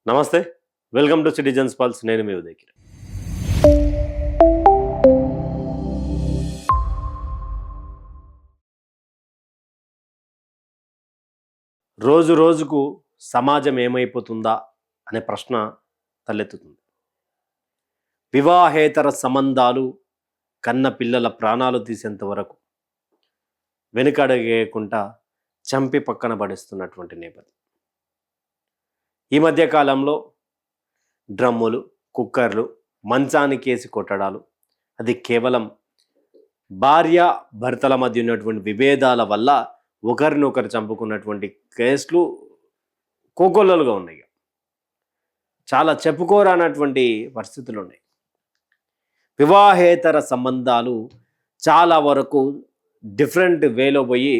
నమస్తే, welcome to citizens pulse. నేను మీ ఉదయ్. రోజు రోజుకు సమాజం ఏమైపోతుందా అనే ప్రశ్న తలెత్తుతుంది. వివాహేతర సంబంధాలు కన్న పిల్లల ప్రాణాలు తీసేంత వరకు వెనుకడగేయకుండా చంపి పక్కన పడేస్తున్నటువంటి నేపథ్యం. ఈ మధ్య కాలంలో డ్రమ్ములు, కుక్కర్లు, మంచానికేసి కొట్టడాలు, అది కేవలం భార్య భర్తల మధ్య ఉన్నటువంటి విభేదాల వల్ల ఒకరినొకరు చంపుకున్నటువంటి కేసులు కోకొల్లలుగా ఉన్నాయి. చాలా చెప్పుకోరానటువంటి పరిస్థితులు ఉన్నాయి. వివాహేతర సంబంధాలు చాలా వరకు డిఫరెంట్ వేలో పోయి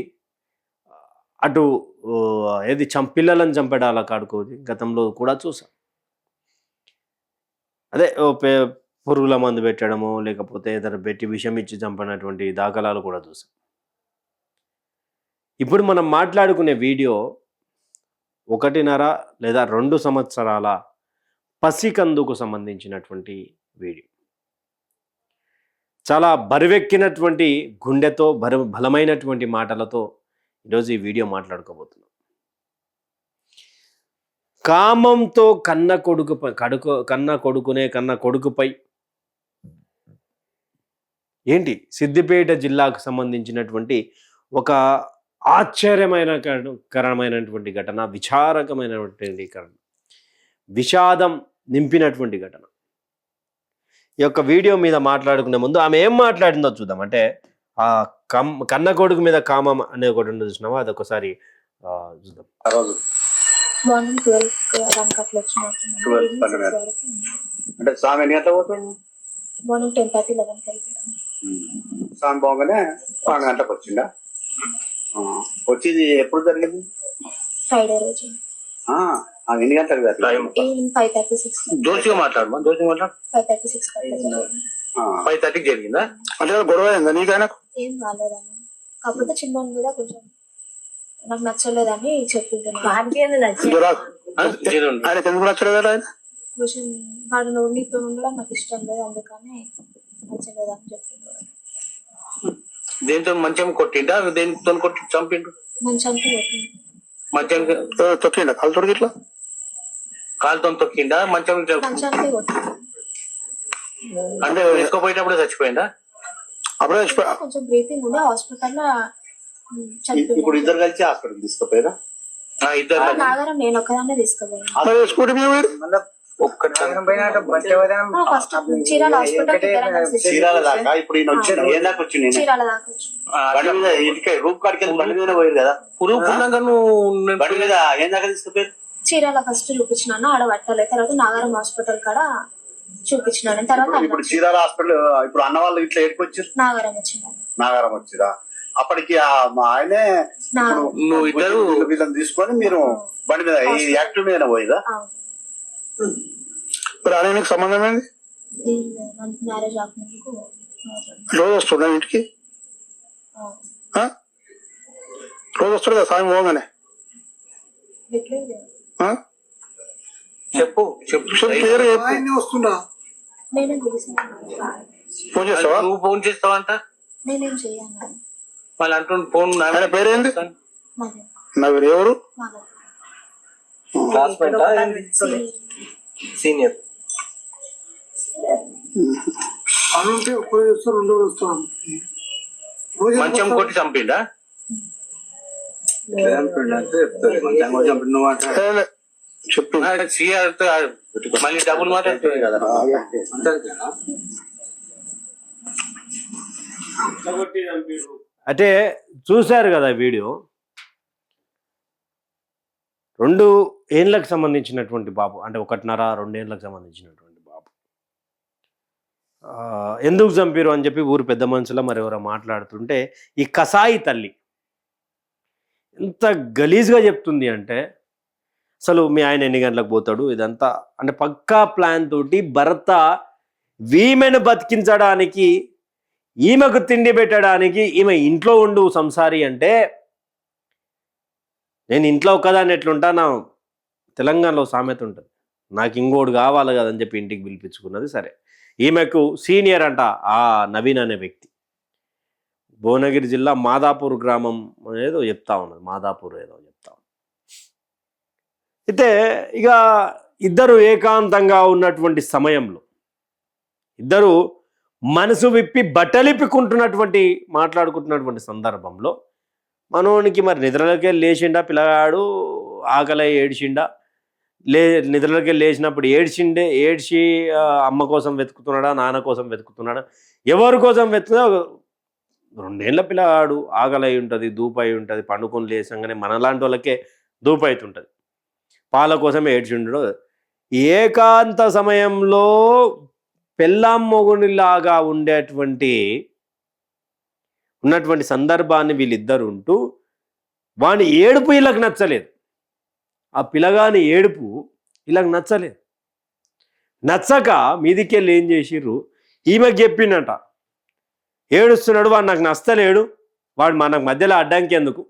అటు పిల్లలను చంపడాల కాడుకోది గతంలో కూడా చూసాం. అదే పురుగుల మందు పెట్టడము, లేకపోతే ఏదైనా పెట్టి విషం ఇచ్చి చంపినటువంటి దాఖలాలు కూడా చూసాం. ఇప్పుడు మనం మాట్లాడుకునే వీడియో 1.5 లేదా 2 సంవత్సరాల పసికందుకు సంబంధించినటువంటి వీడియో. చాలా బరువెక్కినటువంటి గుండెతో బలమైనటువంటి మాటలతో ఈరోజు ఈ వీడియో మాట్లాడుకోబోతున్నాం. కామంతో కన్న కొడుకుపై ఏంటి సిద్దిపేట జిల్లాకు సంబంధించినటువంటి ఒక ఆశ్చర్యకరమైనటువంటి ఘటన, విచారకమైనటువంటి ఘటన, విషాదం నింపినటువంటి ఘటన. ఈ యొక్క వీడియో మీద మాట్లాడుకునే ముందు ఆమె ఏం మాట్లాడిందో చూద్దాం. అంటే ఆ కన్న కొడుకు మీద కామం అనే ఒకటి ఉండదు చూసినావా, అది ఒకసారి చూద్దాం. మార్నింగ్ 12 అట్లా అంటే స్వామి ఎన్ని గంటలు పోతుంది? మార్నింగ్ 10:30, 11కి వెళ్తాను. స్వామి పోగానే 12 గంటలకు వచ్చిందా? వచ్చింది ఎప్పుడు జరిగింది? ఫ్రైడే రోజు. ఎన్ని గంటలకు? 5:36. దోషిగా మాట్లాడమా, దోషిగా మాట్లాడు. 5:36 5:30కి జరిగిందా? అంటే గొడవ అయిందా నీకైనా? ఏం కాలేదన్న, కాకపోతే చిన్న మీద కొంచెం నాకు నచ్చలేదని చెప్పింది. కొంచెం వాడు నీతో ఉండడం నాకు ఇష్టం లేదు, అందుకని నచ్చలేదని చెప్పింది. దేంతో మంచం కొట్టిండా? దేనితో కొట్టి చంపిండు? మంచానికి కొట్టిండు. మంచం తొక్కిండా? కాలు తొడిగి ఇట్లా కాలుతో తొక్కిండా? మంచానికి కొట్టిండు. అంటే వేసుకోపోయేటప్పుడు చచ్చిపోయిందా? అప్పుడే చచ్చిపోయా. కొంచెం బ్రీతింగ్ ఉండే హాస్పిటల్లో. ఇప్పుడు ఇద్దరు కలిసి హాస్పిటల్ తీసుకుపోయారా? నాగరం నేను ఒక్కదాన్నే తీసుకుపోయాను. చీరాల హాస్పిటల్ చీరాల దాకా ఇప్పుడు ఏ దాకా వచ్చింది? చీరాల దాకా రూప్ కాడికి బండి మీద పోయారు కదా. పురుగు బండి మీద ఏం దాకా తీసుకుపోయారు? చీరాల ఫస్ట్ చూపించినాను, ఆడ పట్టాలి. తర్వాత నాగరం హాస్పిటల్ కాడ చూపించినాను. తర్వాత ఇప్పుడు చీరాల హాస్పిటల్ ఇప్పుడు అన్న వాళ్ళు ఇట్లా ఏడుకొచ్చారు. నాగరం వచ్చింది. నాగరం వచ్చిరా? అప్పటికి ఆయనే నువ్వు ఇద్దరు వీళ్ళని తీసుకొని మీరు బండి మీద యాక్టివ్ మీద పోయిదా? ఇప్పుడు ఆయనకి సంబంధం ఏంది? మ్యారేజ్ రోజు వస్తుందా ఇంటికి? రోజు వస్తుంది కదా సాయం పోగానే? చెప్పు చెప్పు వస్తుందా? ఫోన్ చేస్తావా? నువ్వు ఫోన్ చేస్తావంట. నేనేం చెయ్యాను. వాళ్ళు అంటుండే ఫోన్. ఆయన పేరేంది? నవీర్. ఎవరు? సీనియర్. మంచం కొట్టి చంపిండా? చెప్పు. మళ్ళీ డబ్బులు మాట్లాడుతుంది కదా. అంటే చూశారు కదా వీడియో. 2 ఏళ్ళకు సంబంధించినటువంటి బాబు, అంటే 1.5, 2 ఏళ్ళకు సంబంధించినటువంటి బాబు ఎందుకు చంపారు అని చెప్పి ఊరు పెద్ద మనుషుల మరెవరో మాట్లాడుతుంటే ఈ కసాయి తల్లి ఎంత గలీజ్గా చెప్తుంది అంటే, అసలు మీ ఆయన ఎన్ని గంటలకు పోతాడు, ఇదంతా అంటే పక్కా ప్లాన్ తోటి భర్త ఈమెను బతికించడానికి, ఈమెకు తిండి పెట్టడానికి, ఈమె ఇంట్లో ఉండు సంసారి అంటే, నేను ఇంట్లో ఒక్కదాన్ని ఎట్లుంటా, నా తెలంగాణలో సామెత ఉంటుంది, నాకు ఇంకోటి కావాలి కదని చెప్పి ఇంటికి పిలిపించుకున్నది. సరే, ఈమెకు సీనియర్ అంట ఆ నవీన్ అనే వ్యక్తి. భువనగిరి జిల్లా మాదాపూర్ గ్రామం ఏదో చెప్తా ఉన్నది, మాదాపూర్ ఏదో చెప్తా ఉన్నది. అయితే ఇక ఇద్దరు ఏకాంతంగా ఉన్నటువంటి సమయంలో, ఇద్దరు మనసు విప్పి బట్టలిప్పుకుంటున్నటువంటి మాట్లాడుకుంటున్నటువంటి సందర్భంలో మనోనికి మరి నిద్రలోకి లేచిండా పిల్లగాడు, ఆకలి ఏడిచిండా, నిద్రలోకి లేచినప్పుడు ఏడ్చి అమ్మ కోసం వెతుకుతున్నాడా, నాన్న కోసం వెతుకుతున్నాడా, ఎవరి కోసం వెతుకున్నా 2 ఏళ్ల పిల్లగాడు, ఆకలి అయి ఉంటుంది, దూపై ఉంటుంది, పండుకొని లేచంగానే మనలాంటి వాళ్ళకే దూపు అవుతుంటుంది, పాల కోసమే ఏడ్చిండు. ఏకాంత సమయంలో పెళ్ళాం మొగునిలాగా ఉన్నటువంటి సందర్భాన్ని వీళ్ళిద్దరు ఉంటూ వాని ఏడుపు వీళ్ళకి నచ్చలేదు, ఆ పిల్లగాని ఏడుపు వీళ్ళకి నచ్చలేదు. నచ్చక మీదికెళ్ళి ఏం చేసిర్రు, ఈమెకు చెప్పిండట, ఏడుస్తున్నాడు వాడు, నాకు నచ్చలేడు, వాడు మనకు మధ్యలో అడ్డంకి ఎందుకు,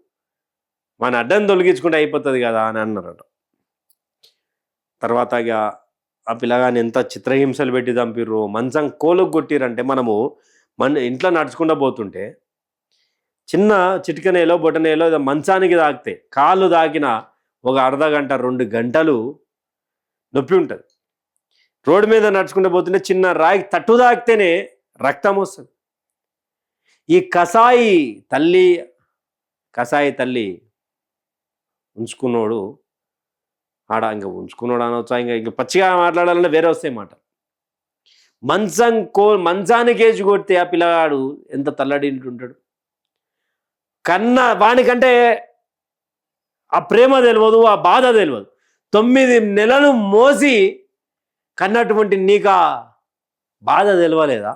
మన అడ్డం తొలగించుకుంటే అయిపోతుంది కదా అని అన్నారట. తర్వాత ఇక ఆ పిల్లగాని ఎంత చిత్రహింసలు పెట్టి చంపిర్రు, మంచం కోలుకు కొట్టిరంటే, మనము ఇంట్లో నడుచుకుంటూ పోతుంటే చిన్న చిటికనేలో బొటనేలో మంచానికి తాకితే కాళ్ళు తాకిన ఒక అర్ధగంట 2 గంటలు నొప్పి ఉంటుంది. రోడ్డు మీద నడుచుకుంటూ పోతుంటే చిన్న రాయి తట్టు తాకితేనే రక్తం వస్తుంది. ఈ కసాయి తల్లి ఉంచుకున్నోడు ఆడ, ఇంకా ఉంచుకున్నాడు అనవచ్చా, ఇంకా పచ్చిగా మాట్లాడాలంటే వేరే వస్తాయి మాట. మంచానికి ఏజ్ కొడితే ఆ పిల్లగాడు ఎంత తల్లడింటుంటాడు. వానికంటే ఆ ప్రేమ తెలియదు, ఆ బాధ తెలియదు. 9 నెలలు మోసి కన్నటువంటి నీకు ఆ బాధ తెలియలేదా?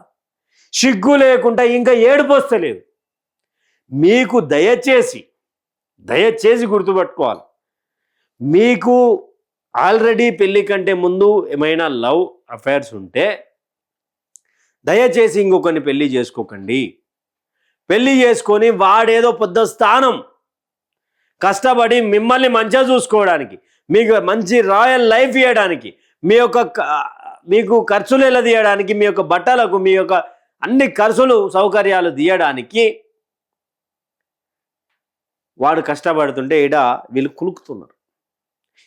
సిగ్గు లేకుండా ఇంకా ఏడుపు వస్తలేదు. మీకు దయచేసి గుర్తుపెట్టుకోవాలి, మీకు ఆల్రెడీ పెళ్ళి కంటే ముందు ఏమైనా లవ్ అఫైర్స్ ఉంటే దయచేసి ఇంకొకరిని పెళ్ళి చేసుకోకండి. పెళ్ళి చేసుకొని వాడేదో పెద్ద స్థానం కష్టపడి మిమ్మల్ని మంచిగా చూసుకోవడానికి, మీకు మంచి రాయల్ లైఫ్ ఇవ్వడానికి, మీకు ఖర్చులు ఎలా తీయడానికి, మీ యొక్క బట్టలకు మీ యొక్క అన్ని ఖర్చులు సౌకర్యాలు తీయడానికి వాడు కష్టపడుతుంటే వీళ్ళు కులుకుతున్నారు.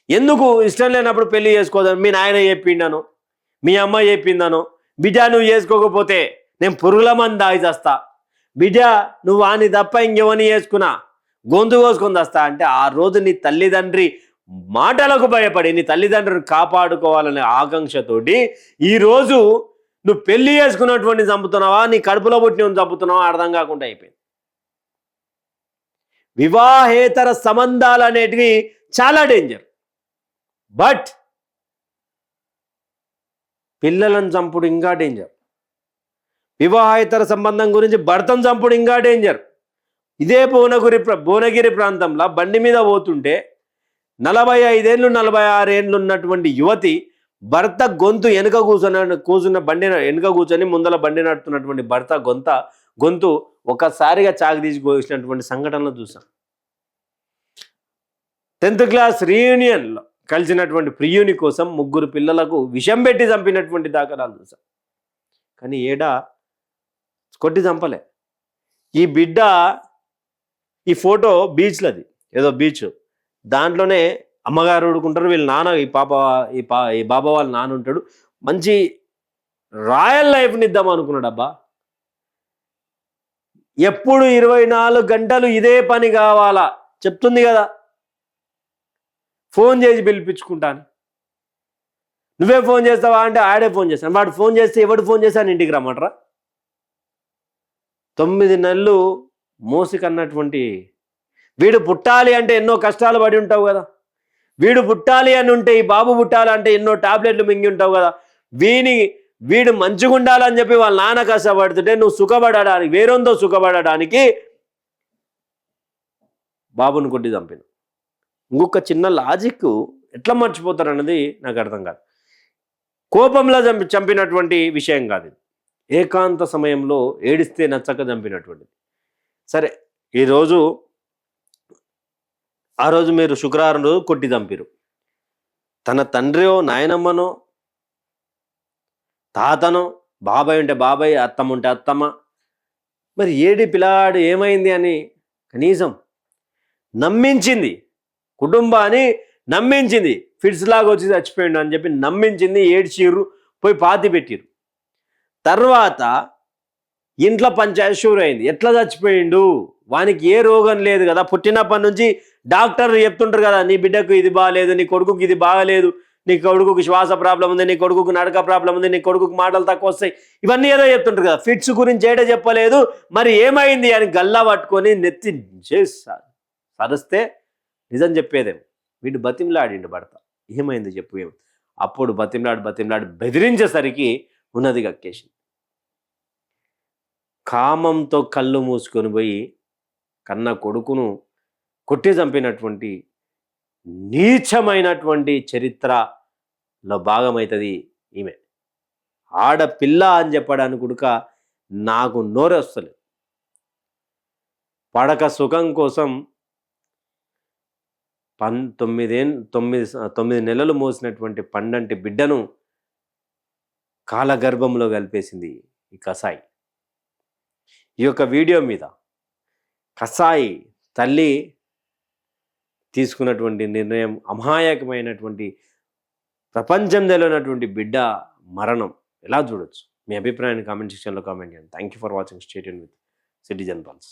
ఎందుకు ఇష్టం లేనప్పుడు పెళ్లి చేసుకోదాను, మీ నాయన చెప్పిండను, మీ అమ్మ చెప్పిందను, బిడ్డ నువ్వు చేసుకోకపోతే నేను పురుగుల మంది దాగి చేస్తా, బిడ్డ నువ్వు వాని తప్ప ఇంకెవని చేసుకున్నా గొంతు కోసుకొని వస్తా అంటే, ఆ రోజు నీ తల్లిదండ్రి మాటలకు భయపడి నీ తల్లిదండ్రులను కాపాడుకోవాలనే ఆకాంక్షతోటి ఈరోజు నువ్వు పెళ్లి చేసుకున్నటువంటి చంపుతున్నావా, నీ కడుపులో పుట్టిన చంపుతున్నావా అర్థం కాకుండా అయిపోయింది. వివాహేతర సంబంధాలు అనేటివి చాలా డేంజర్. బట్ పిల్లలను చంపుడు ఇంకా డేంజర్. వివాహేతర సంబంధం గురించి భర్తను చంపుడు ఇంకా డేంజర్. ఇదే భువనగిరి ప్రాంతంలో బండి మీద పోతుంటే 45 ఏళ్ళు 46 ఏళ్ళు ఉన్నటువంటి యువతి భర్త గొంతు వెనుక కూర్చున్న బండి వెనుక కూర్చొని ముందల బండి నడుతున్నటువంటి భర్త గొంతు ఒకసారిగా చాకు తీసి కోసినటువంటి సంఘటనలు చూసాం. 10th క్లాస్ రీయూనియన్లో కలిసినటువంటి ప్రియుని కోసం 3 పిల్లలకు విషం పెట్టి చంపినటువంటి దాఖలాలు చూసాం. కానీ కొట్టి చంపలే. ఈ బిడ్డ, ఈ ఫోటో బీచ్లది, ఏదో బీచ్, దాంట్లోనే అమ్మగారు ఉడుకుంటారు, వీళ్ళ నాన్న ఈ బాబా వాళ్ళ నాన్న ఉంటాడు. మంచి రాయల్ లైఫ్ని ఇద్దాం అనుకున్నాడు. అబ్బా, ఎప్పుడు 24 గంటలు ఇదే పని కావాలా చెప్తుంది కదా, ఫోన్ చేసి పిలిపించుకుంటాను. నువ్వే ఫోన్ చేస్తావా అంటే ఆడే ఫోన్ చేస్తాను. వాడు ఫోన్ చేస్తే ఎవడు ఫోన్ చేస్తాను ఇంటికి రమ్మంటారా? 9 నెలలు మోసి కన్నటువంటి వీడు పుట్టాలి అంటే ఎన్నో కష్టాలు పడి ఉంటావు కదా. వీడు పుట్టాలి అని ఉంటే, ఈ బాబు పుట్టాలి అంటే ఎన్నో టాబ్లెట్లు మింగి ఉంటావు కదా. వీడు మంచిగా ఉండాలని చెప్పి వాళ్ళ నాన్న కష్టపడుతుంటే నువ్వు సుఖపడడానికి, వేరొందో సుఖపడడానికి బాబుని కొట్టి చంపిన. ఇంకొక చిన్న లాజిక్ ఎట్లా మర్చిపోతారు అన్నది నాకు అర్థం కాదు. కోపంలో చంపినటువంటి విషయం కాదు ఇది. ఏకాంత సమయంలో ఏడిస్తే నచ్చక చంపినటువంటిది. సరే, ఆ రోజు మీరు శుక్రవారం రోజు కొట్టి చంపిరు. తన తండ్రియో నాయనమ్మనో తాతనో, బాబాయ్ ఉంటే బాబాయ్, అత్తమ్మ ఉంటే అత్తమ్మ, మరి ఏడి పిల్లాడు ఏమైంది అని కనీసం నమ్మించింది, కుటుంబాన్ని నమ్మించింది. ఫిట్స్ లాగా వచ్చి చచ్చిపోయిండు అని చెప్పి నమ్మించింది, ఏడ్చిర్రు, పోయి పాతి పెట్టిర్రు. తర్వాత ఇంట్లో పంచాయతీ షూర్ అయింది. ఎట్లా చచ్చిపోయిండు, వానికి ఏ రోగం లేదు కదా, పుట్టినప్పటి నుంచి డాక్టర్లు చెప్తుంటారు కదా, నీ బిడ్డకు ఇది బాగాలేదు, నీ కొడుకుకి ఇది బాగాలేదు, నీ కొడుకుకి శ్వాస ప్రాబ్లం ఉంది, నీ కొడుకుకి నడక ప్రాబ్లం ఉంది, నీ కొడుకుకి మాటలు తక్కువ వస్తాయి, ఇవన్నీ ఏదో చెప్తుంటారు కదా. ఫిట్స్ గురించి ఏడే చెప్పలేదు, మరి ఏమైంది అని గల్లా పట్టుకొని నెత్తి సరిస్తే నిజం చెప్పేదేమో. వీడు బతిమలాడిండు భర్త, ఏమైంది చెప్పు ఏమి. అప్పుడు బతిమలాడి బెదిరించేసరికి ఉన్నది కక్కేసి కామంతో కళ్ళు మూసుకొని పోయి కన్న కొడుకును కొట్టి చంపినటువంటి నీచమైనటువంటి చరిత్రలో భాగమవుతుంది ఈమె. ఆడపిల్ల అని చెప్పడానికి కూడా నాకు నోరు వస్తలేదు. పడక సుఖం కోసం 9 నెలలు మోసినటువంటి పండంటి బిడ్డను కాలగర్భంలో కలిపేసింది ఈ కసాయి. ఈ యొక్క వీడియో మీద కసాయి తల్లి తీసుకున్నటువంటి నిర్ణయం అమాయకమైనటువంటి, ప్రపంచం తెలియనటువంటి బిడ్డ మరణం ఎలా చూడొచ్చు? మీ అభిప్రాయాన్ని కామెంట్ సెక్షన్లో కామెంట్ చేయండి. Thank you for watching. Stay tuned with citizen pulse.